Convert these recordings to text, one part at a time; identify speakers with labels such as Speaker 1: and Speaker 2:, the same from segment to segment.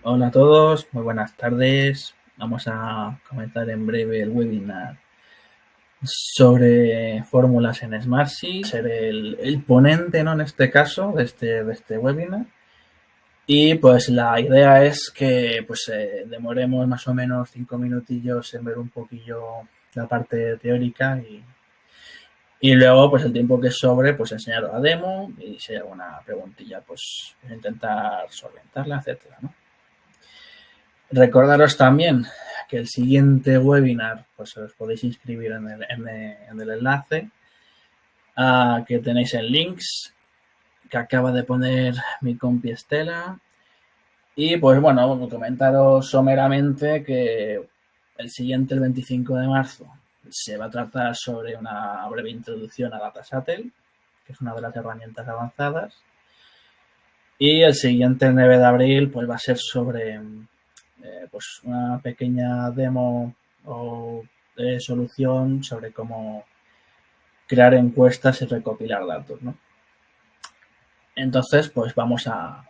Speaker 1: Hola a todos, muy buenas tardes. Vamos a comenzar en breve el webinar sobre fórmulas en Smartsheet. Seré el ponente, ¿no? En este caso, de este webinar. Y pues la idea es que pues demoremos más o menos 5 minutillos en ver un poquillo la parte teórica y luego pues el tiempo que sobre pues enseñar la demo y si hay alguna preguntilla pues intentar solventarla, etcétera, ¿no? Recordaros también que el siguiente webinar, pues os podéis inscribir en el enlace que tenéis en links que acaba de poner mi compi Estela. Y pues bueno, comentaros someramente que el siguiente, el 25 de marzo, se va a tratar sobre una breve introducción a Datasatel, que es una de las herramientas avanzadas. Y el siguiente, el 9 de abril, pues va a ser sobre pues una pequeña demo o solución sobre cómo crear encuestas y recopilar datos, ¿no? Entonces, pues vamos a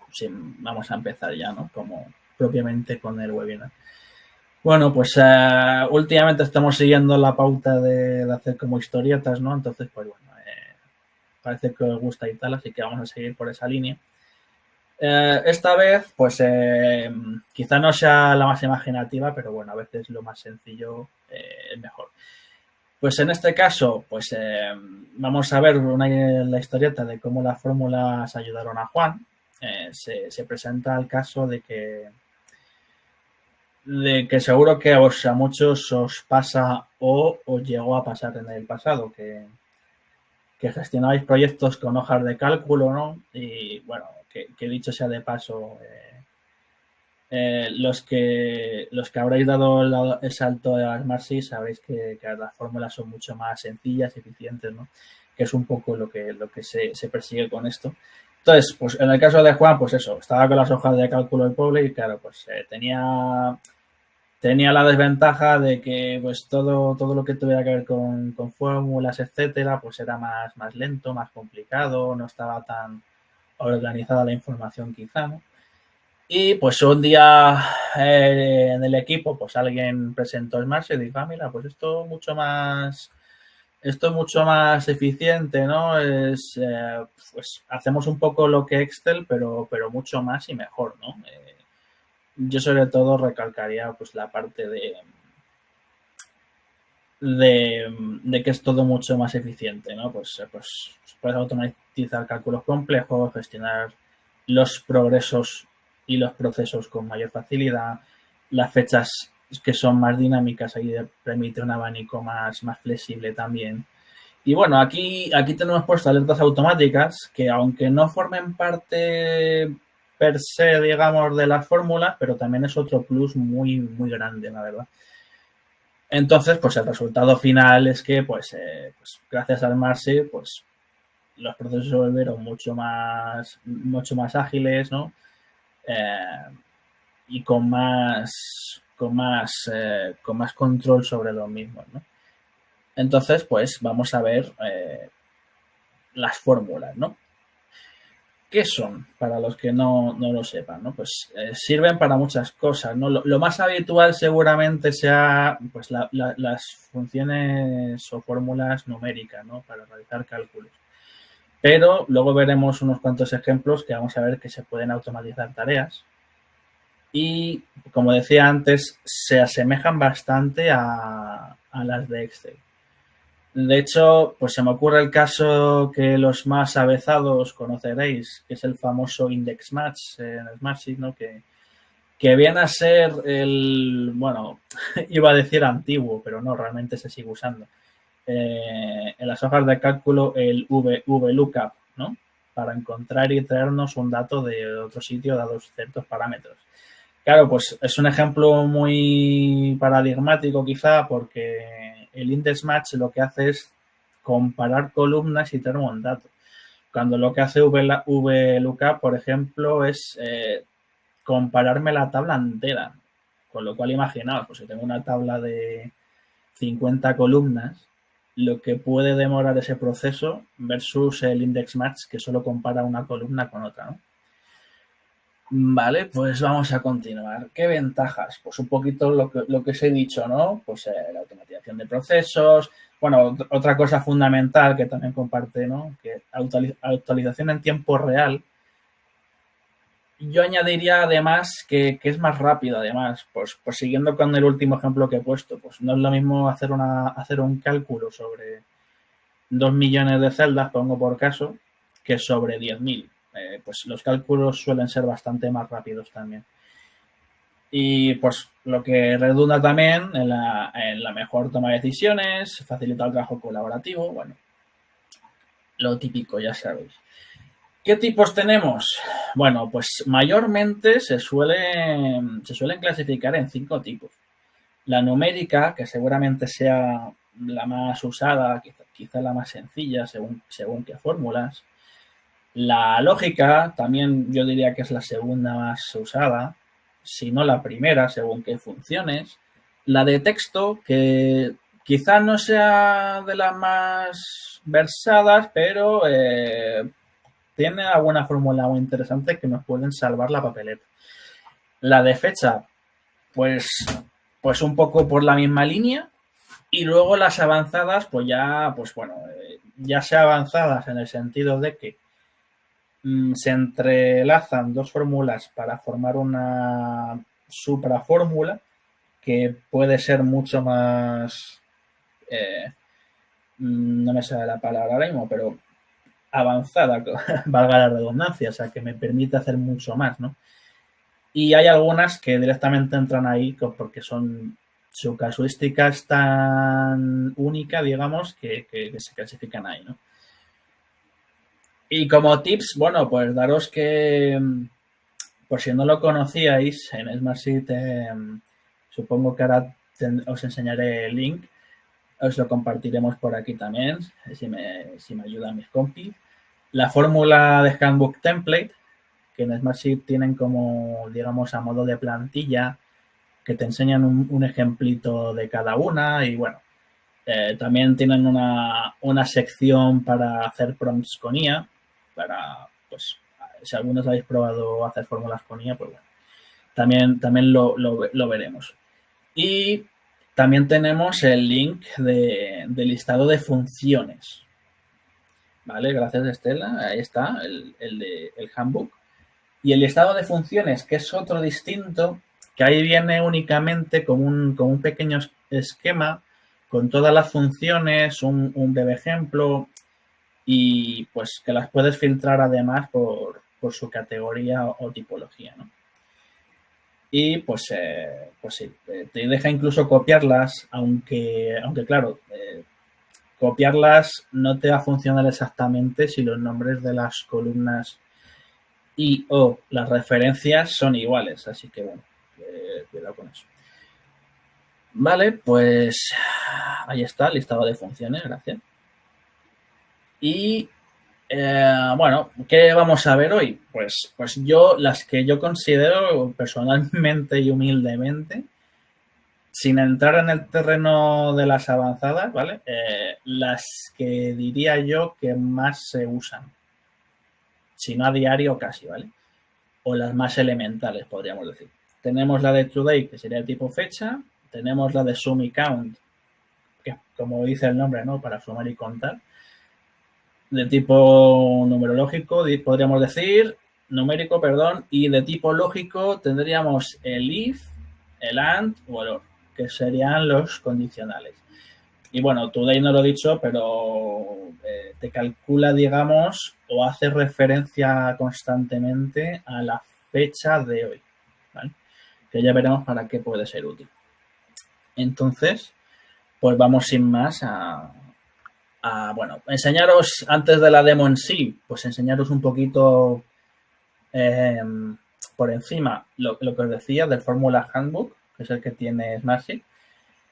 Speaker 1: empezar ya, ¿no? Como propiamente con el webinar. Bueno, pues últimamente estamos siguiendo la pauta de hacer como historietas, ¿no? Entonces, pues bueno, parece que os gusta y tal, así que vamos a seguir por esa línea. Esta vez, pues quizá no sea la más imaginativa, pero bueno, a veces lo más sencillo es mejor. Pues en este caso, pues vamos a ver la historieta de cómo las fórmulas ayudaron a Juan. Se presenta el caso de que seguro que a muchos os pasa o os llegó a pasar en el pasado, que gestionáis proyectos con hojas de cálculo, ¿no? Y bueno, que dicho sea de paso, los que habréis dado el salto a Smartsheet sabréis que las fórmulas son mucho más sencillas y eficientes, ¿no? Que es un poco lo que se persigue con esto. Entonces, pues en el caso de Juan, pues eso, estaba con las hojas de cálculo del pobre y claro, pues tenía la desventaja de que pues todo lo que tuviera que ver con fórmulas, etcétera, pues era más lento, más complicado, no estaba tan organizada la información quizá, ¿no? Y pues un día en el equipo, pues alguien presentó Smarts y dijo, mira, pues esto es mucho más eficiente, ¿no? Pues hacemos un poco lo que Excel, pero mucho más y mejor, ¿no? Yo sobre todo recalcaría pues la parte de que es todo mucho más eficiente, ¿no? Pues puedes automatizar cálculos complejos, gestionar los progresos y los procesos con mayor facilidad, las fechas que son más dinámicas, ahí permite un abanico más flexible también. Y bueno, aquí tenemos puesto alertas automáticas que aunque no formen parte per se, digamos, de las fórmulas, pero también es otro plus muy grande, la verdad. Entonces, pues el resultado final es que, pues gracias al Marsi, pues los procesos se volvieron mucho más ágiles, ¿no? Eh, y con más control sobre los mismos, ¿no? Entonces, pues vamos a ver las fórmulas, ¿no? ¿Qué son? Para los que no lo sepan, ¿no? Pues sirven para muchas cosas, ¿no? Lo más habitual seguramente sea pues las funciones o fórmulas numéricas, ¿no? Para realizar cálculos. Pero luego veremos unos cuantos ejemplos que vamos a ver que se pueden automatizar tareas. Y, como decía antes, se asemejan bastante a las de Excel. De hecho, pues se me ocurre el caso que los más avezados conoceréis, que es el famoso index match en Smartsheet, ¿no? Que viene a ser bueno, iba a decir antiguo, pero no, realmente se sigue usando. En las hojas de cálculo, el VLOOKUP, ¿no? Para encontrar y traernos un dato de otro sitio dados ciertos parámetros. Claro, pues es un ejemplo muy paradigmático quizá porque el index match lo que hace es comparar columnas y tener un dato. Cuando lo que hace VLOOKUP, por ejemplo, es compararme la tabla entera. Con lo cual, imaginaos, pues si tengo una tabla de 50 columnas, lo que puede demorar ese proceso versus el index match que solo compara una columna con otra, ¿no? Vale, pues vamos a continuar. ¿Qué ventajas? Pues un poquito lo que os he dicho, ¿no? Pues la automatización de procesos. Bueno, otra cosa fundamental que también comparte, ¿no? Que actualización en tiempo real. Yo añadiría además que es más rápido, además, pues siguiendo con el último ejemplo que he puesto, pues no es lo mismo hacer un cálculo sobre 2 millones de celdas, pongo por caso, que sobre 10.000. Pues los cálculos suelen ser bastante más rápidos también. Y pues lo que redunda también en la mejor toma de decisiones, facilita el trabajo colaborativo, bueno, lo típico, ya sabéis. ¿Qué tipos tenemos? Bueno, pues mayormente se suelen clasificar en 5 tipos. La numérica, que seguramente sea la más usada, quizá la más sencilla según qué fórmulas. La lógica, también yo diría que es la segunda más usada, si no la primera, según qué funciones. La de texto, que quizá no sea de las más versadas, pero tiene alguna fórmula muy interesante que nos pueden salvar la papeleta. La de fecha, pues, pues un poco por la misma línea. Y luego las avanzadas, pues ya, pues bueno, ya sea avanzadas en el sentido de que se entrelazan dos fórmulas para formar una suprafórmula que puede ser mucho más, eh, no me sale la palabra ahora mismo, pero avanzada, valga la redundancia, o sea, que me permite hacer mucho más, ¿no? Y hay algunas que directamente entran ahí porque son su casuística es tan única, digamos, que se clasifican ahí, ¿no? Y como tips, bueno, pues daros que, por si no lo conocíais, en Smartseed, supongo que ahora os enseñaré el link, os lo compartiremos por aquí también, si me ayudan mis compis. La fórmula de Handbook Template, que en Smartsheet tienen como, digamos, a modo de plantilla, que te enseñan un ejemplito de cada una y bueno, también tienen una sección para hacer prompts con IA, para, pues, si algunos habéis probado hacer fórmulas con IA, pues bueno, también lo veremos. Y también tenemos el link de listado de funciones. Vale, gracias Estela. Ahí está el handbook. Y el listado de funciones, que es otro distinto, que ahí viene únicamente con un pequeño esquema, con todas las funciones, un breve ejemplo, y pues que las puedes filtrar además por su categoría o tipología, ¿no? Y pues sí, te deja incluso copiarlas, aunque claro, copiarlas no te va a funcionar exactamente si los nombres de las columnas y o las referencias son iguales, así que bueno, cuidado con eso. Vale, pues ahí está el listado de funciones, gracias. Y bueno, ¿qué vamos a ver hoy? Pues yo, las que yo considero personalmente y humildemente, sin entrar en el terreno de las avanzadas, ¿vale? Las que diría yo que más se usan, si no a diario casi, ¿vale? O las más elementales, podríamos decir. Tenemos la de today, que sería el tipo fecha. Tenemos la de sum y count, que como dice el nombre, ¿no? Para sumar y contar. De tipo numerológico, podríamos decir, numérico, perdón, y de tipo lógico tendríamos el if, el and o el or, que serían los condicionales. Y bueno, today no lo he dicho, pero te calcula, digamos, o hace referencia constantemente a la fecha de hoy, ¿vale? Que ya veremos para qué puede ser útil. Entonces, pues vamos sin más bueno, enseñaros antes de la demo en sí, pues enseñaros un poquito eh, por encima lo que os decía del Fórmula Handbook, que es el que tiene Smartsheet.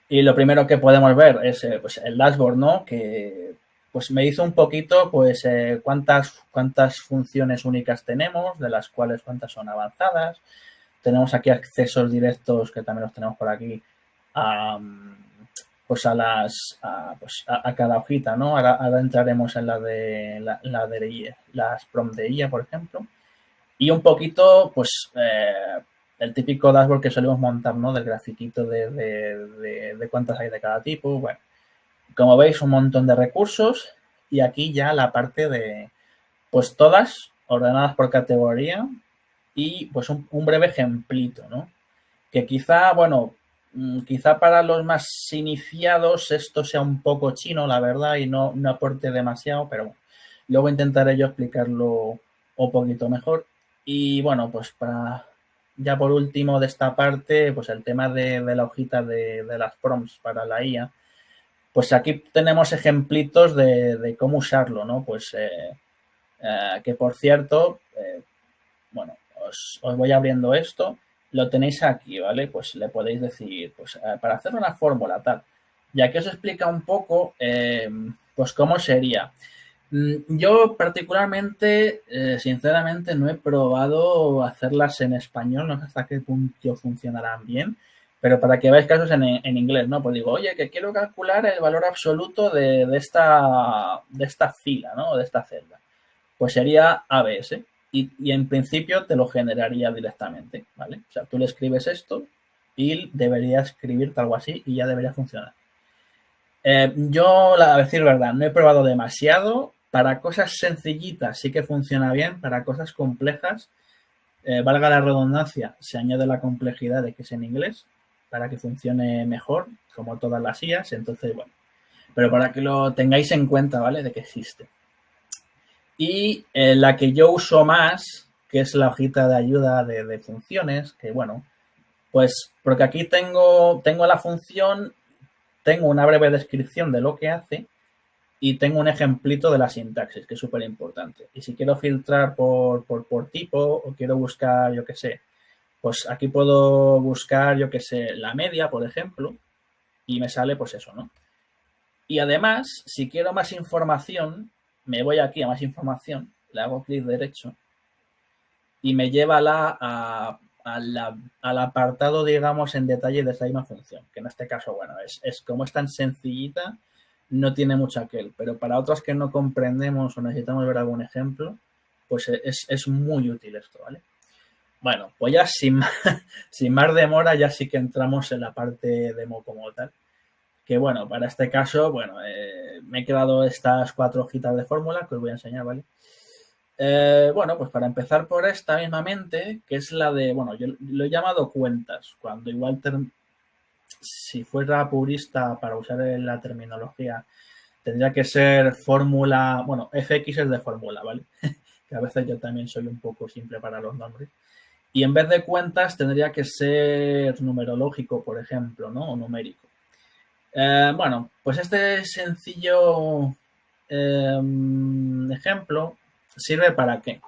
Speaker 1: Y lo primero que podemos ver es pues el dashboard, ¿no? Que pues me hizo un poquito pues cuántas funciones únicas tenemos, de las cuales cuántas son avanzadas. Tenemos aquí accesos directos, que también los tenemos por aquí, a, pues a cada hojita, ¿no? Ahora entraremos en la de las prompt de IA, por ejemplo. Y un poquito, pues, el típico dashboard que solemos montar, ¿no? Del grafiquito de cuántas hay de cada tipo. Bueno, como veis, un montón de recursos y aquí ya la parte de, pues, todas ordenadas por categoría y, pues, un breve ejemplito, ¿no? Que quizá, bueno, quizá para los más iniciados esto sea un poco chino, la verdad, y no aporte demasiado, pero bueno, luego intentaré yo explicarlo un poquito mejor. Y bueno, pues para ya por último de esta parte, pues el tema de la hojita de las prompts para la IA, pues aquí tenemos ejemplitos de cómo usarlo, ¿no? Pues que por cierto, bueno, os voy abriendo esto, lo tenéis aquí, ¿vale? Pues le podéis decir, pues para hacer una fórmula tal. Ya que os explica un poco, pues cómo sería. Yo particularmente, sinceramente, no he probado hacerlas en español, no sé hasta qué punto funcionarán bien, pero para que veáis casos en inglés, ¿no? Pues digo, oye, que quiero calcular el valor absoluto de esta fila, ¿no? De esta celda. Pues sería ABS y en principio te lo generaría directamente, ¿vale? O sea, tú le escribes esto y debería escribirte algo así y ya debería funcionar. Yo, a decir verdad, no he probado demasiado. Para cosas sencillitas sí que funciona bien. Para cosas complejas, valga la redundancia, se añade la complejidad de que es en inglés para que funcione mejor, como todas las IAs. Entonces, bueno, pero para que lo tengáis en cuenta, ¿vale? De que existe. Y la que yo uso más, que es la hojita de ayuda de funciones, que bueno, pues porque aquí tengo la función, tengo una breve descripción de lo que hace y tengo un ejemplito de la sintaxis, que es súper importante. Y si quiero filtrar por tipo o quiero buscar, yo qué sé, pues aquí puedo buscar, yo qué sé, la media, por ejemplo, y me sale pues eso, ¿no? Y además, si quiero más información, me voy aquí a más información, le hago clic derecho y me lleva al apartado, digamos, en detalle de esa misma función, que en este caso, bueno, es como es tan sencillita, no tiene mucho aquel, pero para otros que no comprendemos o necesitamos ver algún ejemplo, pues es muy útil esto, ¿vale? Bueno, pues ya sin más demora, ya sí que entramos en la parte demo como tal. Que bueno, para este caso, bueno, me he quedado estas 4 hojitas de fórmula que os voy a enseñar, ¿vale? Bueno, pues para empezar por esta mismamente, que es la de, bueno, yo lo he llamado cuentas, cuando igual si fuera purista para usar la terminología, tendría que ser fórmula, bueno, FX es de fórmula, ¿vale? Que a veces yo también soy un poco simple para los nombres. Y en vez de cuentas tendría que ser numerológico, por ejemplo, ¿no? O numérico. Bueno, pues este sencillo ejemplo sirve para qué.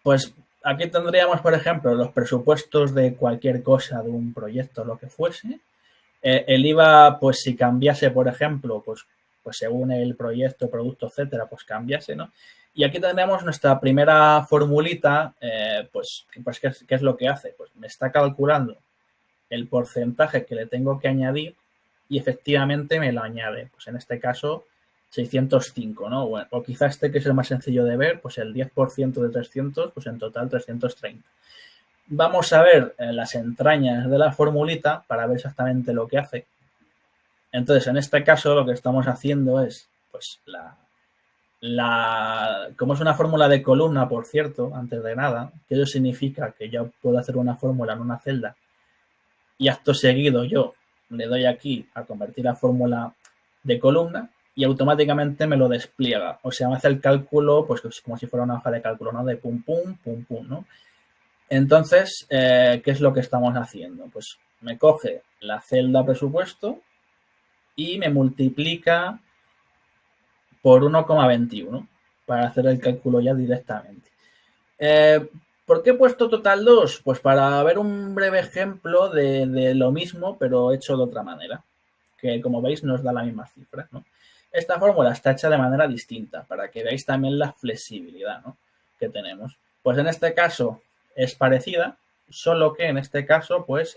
Speaker 1: Pues aquí tendríamos, por ejemplo, los presupuestos de cualquier cosa, de un proyecto, lo que fuese. El IVA, pues si cambiase, por ejemplo, pues según el proyecto, producto, etcétera, pues cambiase, ¿no? Y aquí tendríamos nuestra primera formulita, pues ¿qué es lo que hace? Pues me está calculando el porcentaje que le tengo que añadir y efectivamente me lo añade. Pues en este caso 605, ¿no? Bueno, o quizá este que es el más sencillo de ver, pues el 10% de 300, pues en total 330. Vamos a ver las entrañas de la formulita para ver exactamente lo que hace. Entonces, en este caso lo que estamos haciendo es, pues, como es una fórmula de columna, por cierto, antes de nada, que eso significa que yo puedo hacer una fórmula en una celda y acto seguido yo le doy aquí a convertir la fórmula de columna y automáticamente me lo despliega. O sea, me hace el cálculo, pues como si fuera una hoja de cálculo, ¿no? De pum, pum, pum, pum, ¿no? Entonces, ¿qué es lo que estamos haciendo? Pues me coge la celda presupuesto y me multiplica por 1,21 para hacer el cálculo ya directamente. ¿Por qué he puesto total 2? Pues para ver un breve ejemplo de lo mismo, pero hecho de otra manera, que como veis nos da las mismas cifras, ¿no? Esta fórmula está hecha de manera distinta, para que veáis también la flexibilidad, ¿no? Que tenemos. Pues en este caso es parecida, solo que en este caso, pues,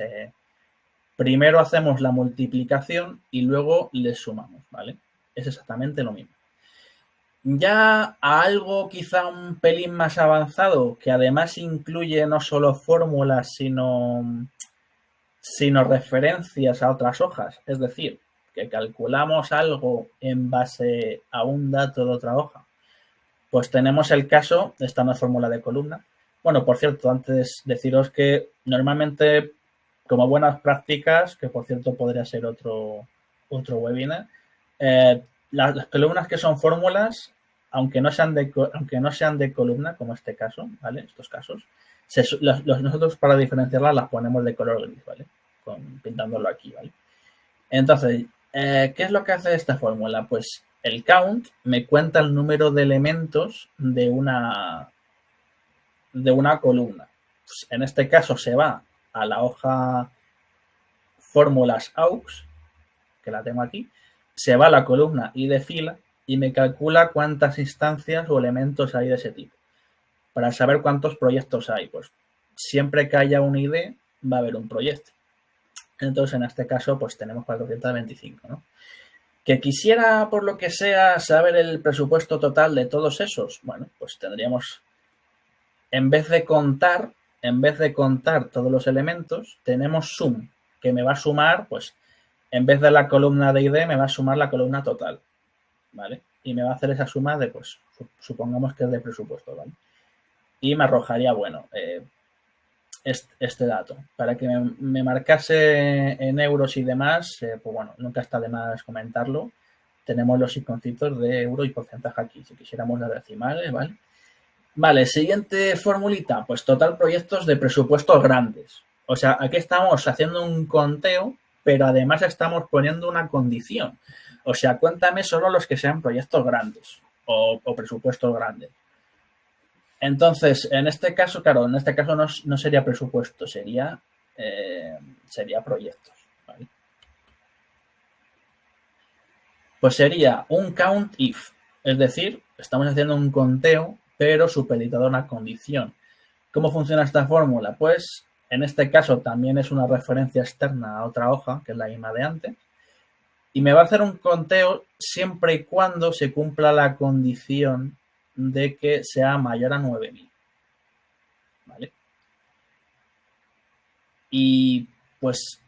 Speaker 1: primero hacemos la multiplicación y luego le sumamos, ¿vale? Es exactamente lo mismo. Ya a algo quizá un pelín más avanzado, que además incluye no solo fórmulas, sino referencias a otras hojas. Es decir, que calculamos algo en base a un dato de otra hoja. Pues tenemos el caso, esta no es fórmula de columna. Bueno, por cierto, antes deciros que normalmente, como buenas prácticas, que por cierto podría ser otro webinar, las columnas que son fórmulas, aunque no sean de columna, como este caso, ¿vale? Estos casos, nosotros para diferenciarlas las ponemos de color gris, ¿vale? Pintándolo aquí, ¿vale? Entonces, ¿qué es lo que hace esta fórmula? Pues el count me cuenta el número de elementos de una columna. Pues en este caso se va a la hoja fórmulas aux, que la tengo aquí, se va a la columna y de fila y me calcula cuántas instancias o elementos hay de ese tipo. Para saber cuántos proyectos hay, pues siempre que haya un ID va a haber un proyecto. Entonces, en este caso, pues tenemos 425, ¿no? Que quisiera, por lo que sea, saber el presupuesto total de todos esos, bueno, pues tendríamos, en vez de contar todos los elementos, tenemos sum, que me va a sumar, pues, en vez de la columna de ID, me va a sumar la columna total, ¿vale? Y me va a hacer esa suma de, pues, supongamos que es de presupuesto, ¿vale? Y me arrojaría, bueno, este dato. Para que me marcase en euros y demás, pues bueno, nunca está de más comentarlo. Tenemos los iconcitos de euro y porcentaje aquí, si quisiéramos las decimales, ¿vale? Vale, siguiente formulita, pues total proyectos de presupuestos grandes. O sea, aquí estamos haciendo un conteo, pero además estamos poniendo una condición. O sea, cuéntame solo los que sean proyectos grandes o presupuestos grandes. Entonces, en este caso, claro, no sería presupuesto, sería proyectos. ¿Vale? Pues sería un count if, es decir, estamos haciendo un conteo, pero supeditado a una condición. ¿Cómo funciona esta fórmula? Pues en este caso también es una referencia externa a otra hoja, que es la misma de antes, y me va a hacer un conteo siempre y cuando se cumpla la condición de que sea mayor a 9000. ¿Vale? Y pues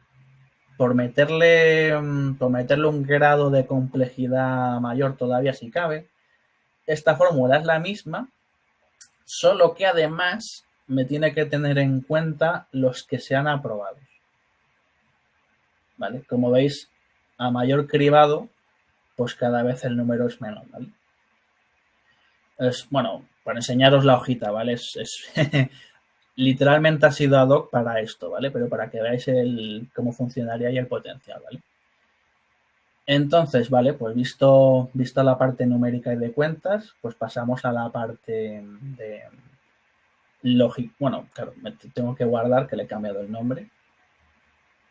Speaker 1: por meterle un grado de complejidad mayor todavía si cabe, esta fórmula es la misma, solo que además me tiene que tener en cuenta los que sean aprobados. ¿Vale? Como veis, a mayor cribado, pues cada vez el número es menor, ¿vale? Bueno, para enseñaros la hojita, ¿vale? Literalmente ha sido ad hoc para esto, ¿vale? Pero para que veáis cómo funcionaría y el potencial, ¿vale? Entonces, vale, pues visto la parte numérica y de cuentas, pues pasamos a la parte de lógica. Bueno, claro, tengo que guardar que le he cambiado el nombre.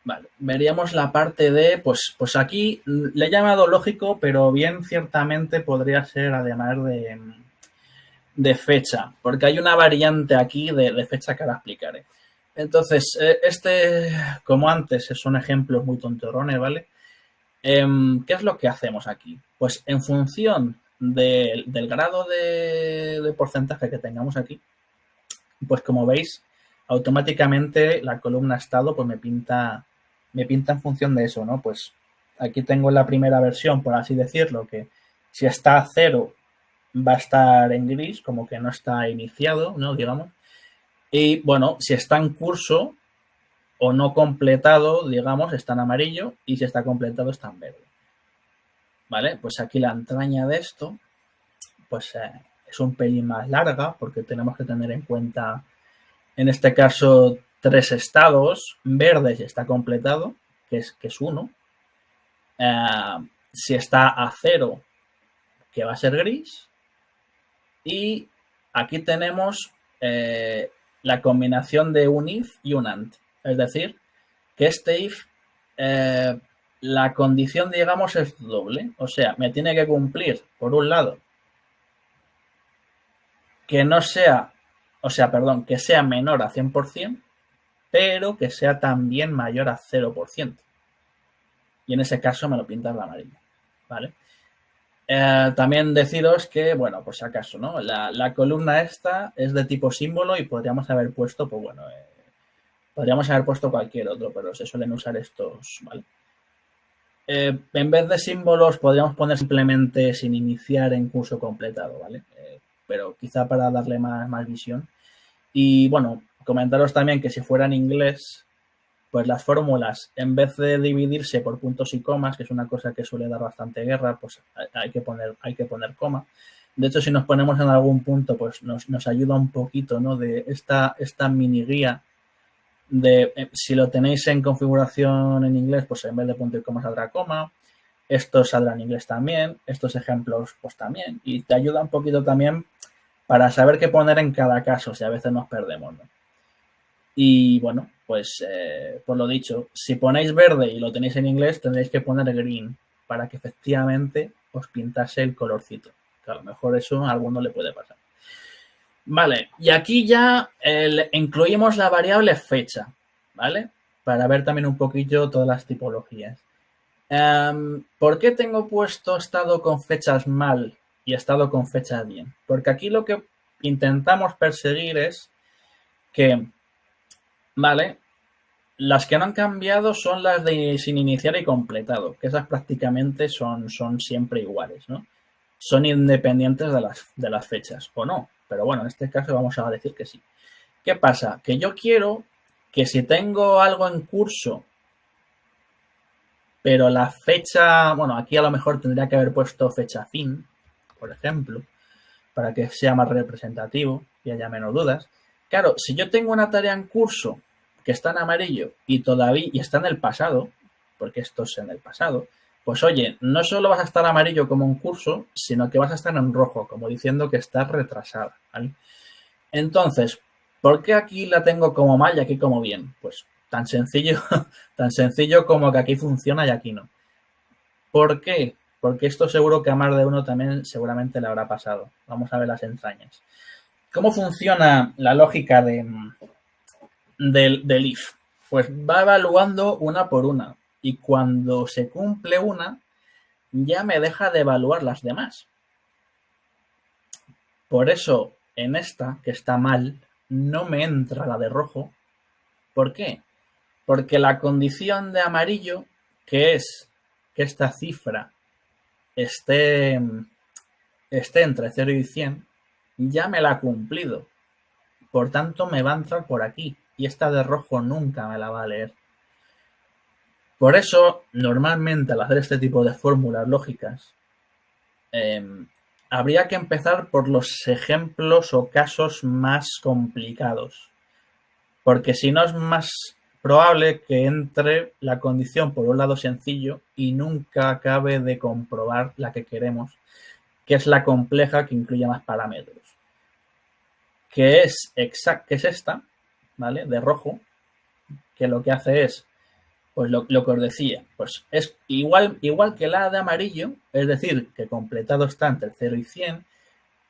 Speaker 1: Vale, veríamos la parte de, pues aquí le he llamado lógico, pero bien ciertamente podría ser además de fecha, porque hay una variante aquí de fecha que ahora explicaré. Entonces, como antes, son ejemplos muy tontorrones, ¿vale? ¿Qué es lo que hacemos aquí? Pues en función del grado de porcentaje que tengamos aquí, pues como veis, automáticamente la columna estado pues me pinta en función de eso, ¿no? Pues aquí tengo la primera versión, por así decirlo, que si está a 0 va a estar en gris, como que no está iniciado, ¿no? Digamos. Y bueno, si está en curso o no completado, digamos, está en amarillo, y si está completado está en verde. ¿Vale? Pues aquí la entraña de esto, pues es un pelín más larga, porque tenemos que tener en cuenta, en este caso, 3 estados. Verde si está completado, que es 1. Si está a 0, que va a ser gris. Y aquí tenemos la combinación de un if y un and. Es decir, que este if, la condición, digamos, es doble. O sea, me tiene que cumplir, por un lado, que sea menor a 100%, pero que sea también mayor a 0%. Y en ese caso me lo pintas de amarillo, ¿vale? También deciros que, bueno, por si acaso, ¿no? La columna esta es de tipo símbolo y podríamos haber puesto, pues bueno, podríamos haber puesto cualquier otro, pero se suelen usar estos, ¿vale? En vez de símbolos podríamos poner simplemente sin iniciar en curso completado, ¿vale? Pero quizá para darle más visión. Y bueno, comentaros también que si fuera en inglés, pues las fórmulas, en vez de dividirse por puntos y comas, que es una cosa que suele dar bastante guerra, pues hay que poner coma. De hecho, si nos ponemos en algún punto, pues nos ayuda un poquito, ¿no? De esta mini guía de si lo tenéis en configuración en inglés, pues en vez de punto y coma saldrá coma. Esto saldrá en inglés también, estos ejemplos pues también. Y te ayuda un poquito también para saber qué poner en cada caso, si a veces nos perdemos, ¿no? Y bueno, pues por lo dicho, si ponéis verde y lo tenéis en inglés, tendréis que poner green para que efectivamente os pintase el colorcito. Que a lo mejor eso a alguno le puede pasar. Vale, y aquí ya incluimos la variable fecha, ¿vale? Para ver también un poquillo todas las tipologías. ¿Por qué tengo puesto estado con fechas mal y estado con fechas bien? Porque aquí lo que intentamos perseguir es que, ¿vale? Las que no han cambiado son las de sin iniciar y completado, que esas prácticamente son siempre iguales, ¿no? Son independientes de las fechas, o no. Pero bueno, en este caso vamos a decir que sí. ¿Qué pasa? Que yo quiero que si tengo algo en curso, pero la fecha, bueno, aquí a lo mejor tendría que haber puesto fecha fin, por ejemplo, para que sea más representativo y haya menos dudas. Claro, si yo tengo una tarea en curso que está en amarillo y todavía y está en el pasado, porque esto es en el pasado, pues oye, no solo vas a estar amarillo como un curso, sino que vas a estar en rojo, como diciendo que estás retrasada, ¿vale? Entonces, ¿por qué aquí la tengo como mal y aquí como bien? Pues tan sencillo, tan sencillo como que aquí funciona y aquí no. ¿Por qué? Porque esto seguro que a más de uno también seguramente le habrá pasado. Vamos a ver las entrañas. ¿Cómo funciona la lógica del if? Pues va evaluando una por una y cuando se cumple una ya me deja de evaluar las demás. Por eso en esta, que está mal, no me entra la de rojo. ¿Por qué? Porque la condición de amarillo, que es que esta cifra esté, esté entre 0 y 100, ya me la ha cumplido. Por tanto, me va a entrar por aquí. Y esta de rojo nunca me la va a leer. Por eso, normalmente al hacer este tipo de fórmulas lógicas, habría que empezar por los ejemplos o casos más complicados. Porque si no es más probable que entre la condición por un lado sencillo y nunca acabe de comprobar la que queremos, que es la compleja que incluye más parámetros. Que es esta, ¿vale? De rojo, que lo que hace es, pues lo que os decía, pues es igual que la de amarillo, es decir, que completado está entre 0 y 100,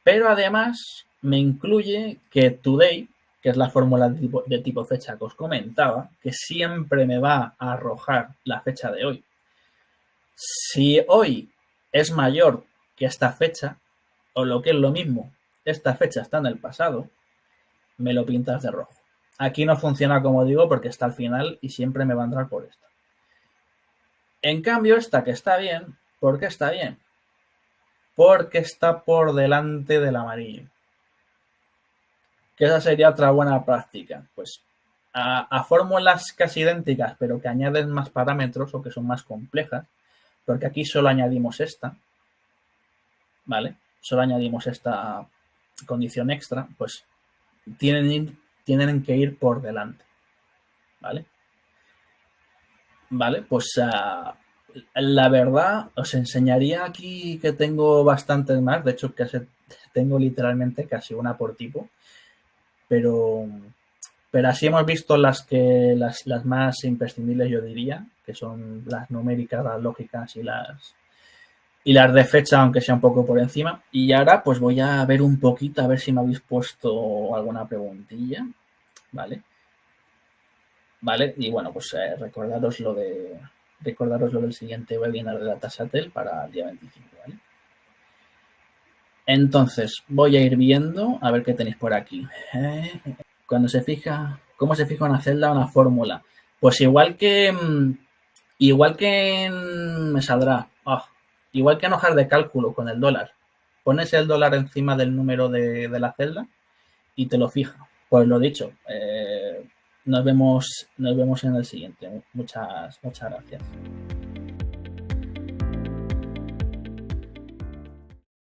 Speaker 1: pero además me incluye que today, que es la fórmula de tipo fecha que os comentaba, que siempre me va a arrojar la fecha de hoy. Si hoy es mayor que esta fecha, o lo que es lo mismo, esta fecha está en el pasado, me lo pintas de rojo. Aquí no funciona como digo porque está al final y siempre me va a entrar por esta. En cambio, esta que está bien, ¿por qué está bien? Porque está por delante del amarillo. Que esa sería otra buena práctica. Pues a fórmulas casi idénticas, pero que añaden más parámetros o que son más complejas, porque aquí solo añadimos esta, ¿vale? Solo añadimos esta condición extra, pues tienen que ir por delante, ¿vale? Vale, pues la verdad os enseñaría aquí que tengo bastantes más, de hecho casi, tengo literalmente casi una por tipo, pero así hemos visto las más imprescindibles, yo diría, que son las numéricas, las lógicas y las de fecha, aunque sea un poco por encima. Y ahora pues voy a ver un poquito, a ver si me habéis puesto alguna preguntilla, ¿vale? ¿Vale? Y bueno, pues recordaros lo del siguiente webinar de DataSatel para el día 25, ¿vale? Entonces, voy a ir viendo a ver qué tenéis por aquí. Cuando se fija, ¿cómo se fija una celda o una fórmula? Pues igual que me saldrá, igual que en hojas de cálculo con el dólar. Pones el dólar encima del número de la celda y te lo fija. Pues lo dicho, nos vemos en el siguiente. Muchas gracias.